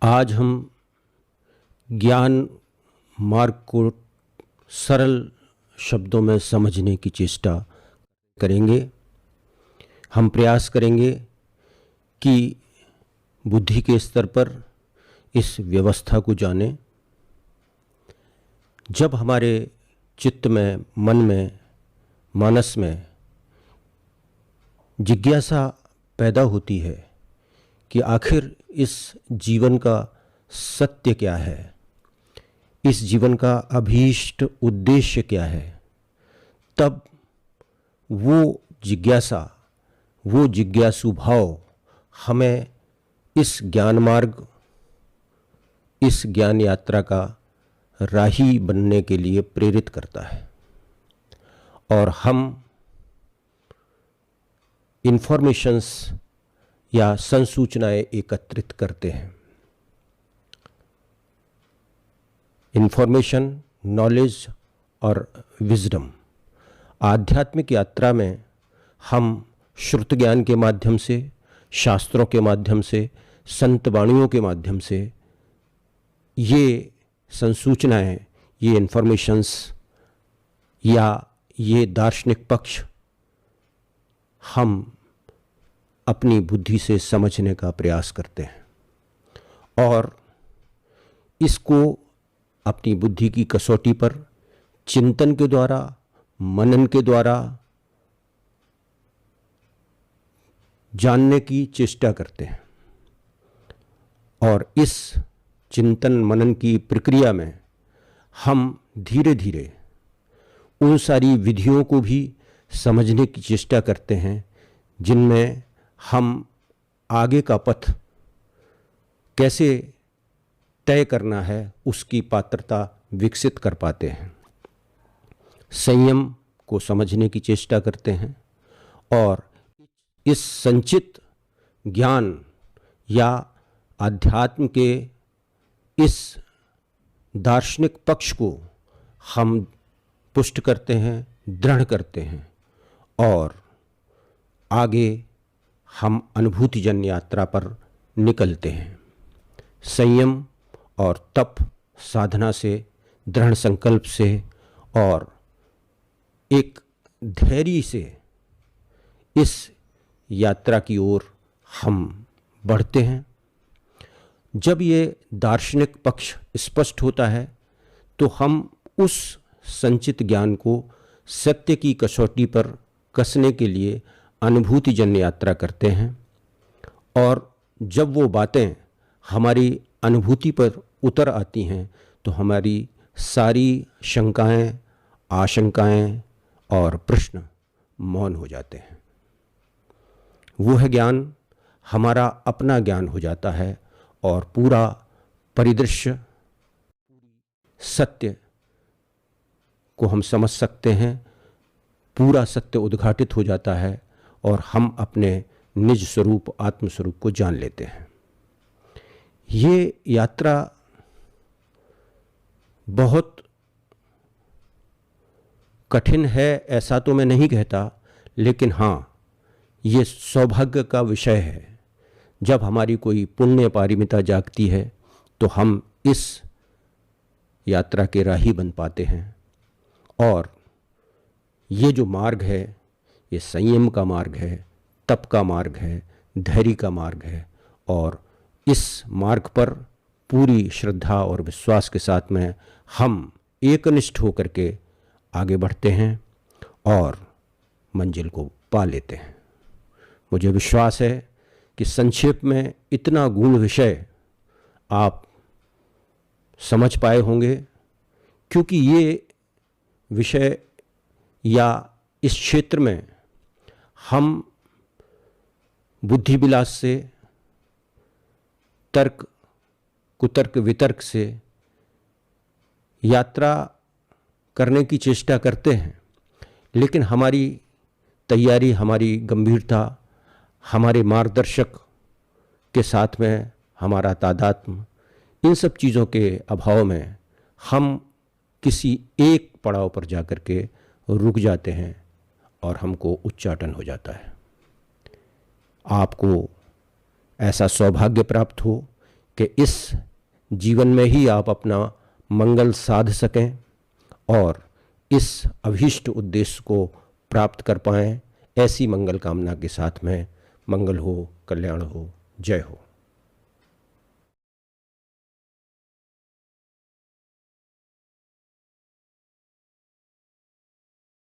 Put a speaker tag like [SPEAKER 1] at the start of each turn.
[SPEAKER 1] आज हम ज्ञान मार्ग को सरल शब्दों में समझने की चेष्टा करेंगे। हम प्रयास करेंगे कि बुद्धि के स्तर पर इस व्यवस्था को जानें। जब हमारे चित्त में, मन में, मानस में जिज्ञासा पैदा होती है कि आखिर इस जीवन का सत्य क्या है, इस जीवन का अभीष्ट उद्देश्य क्या है, तब वो जिज्ञासा, वो जिज्ञासु भाव हमें इस ज्ञान मार्ग, इस ज्ञान यात्रा का राही बनने के लिए प्रेरित करता है। और हम इंफॉर्मेशंस या संसूचनाएं एकत्रित करते हैं। इंफॉर्मेशन, नॉलेज और विजडम। आध्यात्मिक यात्रा में हम श्रुत ज्ञान के माध्यम से, शास्त्रों के माध्यम से, संत वाणियों के माध्यम से ये संसूचनाएं, ये इंफॉर्मेशंस या ये दार्शनिक पक्ष हम अपनी बुद्धि से समझने का प्रयास करते हैं और इसको अपनी बुद्धि की कसौटी पर चिंतन के द्वारा, मनन के द्वारा जानने की चेष्टा करते हैं। और इस चिंतन मनन की प्रक्रिया में हम धीरे धीरे उन सारी विधियों को भी समझने की चेष्टा करते हैं जिनमें हम आगे का पथ कैसे तय करना है उसकी पात्रता विकसित कर पाते हैं। संयम को समझने की चेष्टा करते हैं और इस संचित ज्ञान या अध्यात्म के इस दार्शनिक पक्ष को हम पुष्ट करते हैं, दृढ़ करते हैं और आगे हम अनुभूतिजन्य यात्रा पर निकलते हैं। संयम और तप, साधना से, दृढ़ संकल्प से और एक धैर्य से इस यात्रा की ओर हम बढ़ते हैं। जब ये दार्शनिक पक्ष स्पष्ट होता है तो हम उस संचित ज्ञान को सत्य की कसौटी पर कसने के लिए अनुभूतिजन्य यात्रा करते हैं और जब वो बातें हमारी अनुभूति पर उतर आती हैं तो हमारी सारी शंकाएं, आशंकाएं और प्रश्न मौन हो जाते हैं। वह ज्ञान हमारा अपना ज्ञान हो जाता है और पूरा परिदृश्य, सत्य को हम समझ सकते हैं। पूरा सत्य उद्घाटित हो जाता है और हम अपने निज स्वरूप, आत्म स्वरूप को जान लेते हैं। ये यात्रा बहुत कठिन है ऐसा तो मैं नहीं कहता, लेकिन हाँ, ये सौभाग्य का विषय है। जब हमारी कोई पुण्य पारमिता जागती है तो हम इस यात्रा के राही बन पाते हैं। और ये जो मार्ग है, ये संयम का मार्ग है, तप का मार्ग है, धैर्य का मार्ग है और इस मार्ग पर पूरी श्रद्धा और विश्वास के साथ में हम एकनिष्ठ होकर के आगे बढ़ते हैं और मंजिल को पा लेते हैं। मुझे विश्वास है कि संक्षेप में इतना गूढ़ विषय आप समझ पाए होंगे, क्योंकि ये विषय या इस क्षेत्र में हम बुद्धि विलास से, तर्क, कुतर्क, वितर्क से यात्रा करने की चेष्टा करते हैं, लेकिन हमारी तैयारी, हमारी गंभीरता, हमारे मार्गदर्शक के साथ में हमारा तादात्म्य, इन सब चीज़ों के अभाव में हम किसी एक पड़ाव पर जाकर के रुक जाते हैं और हमको उच्चाटन हो जाता है। आपको ऐसा सौभाग्य प्राप्त हो कि इस जीवन में ही आप अपना मंगल साध सकें और इस अभीष्ट उद्देश्य को प्राप्त कर पाएं। ऐसी मंगल कामना के साथ में मंगल हो, कल्याण हो, जय हो।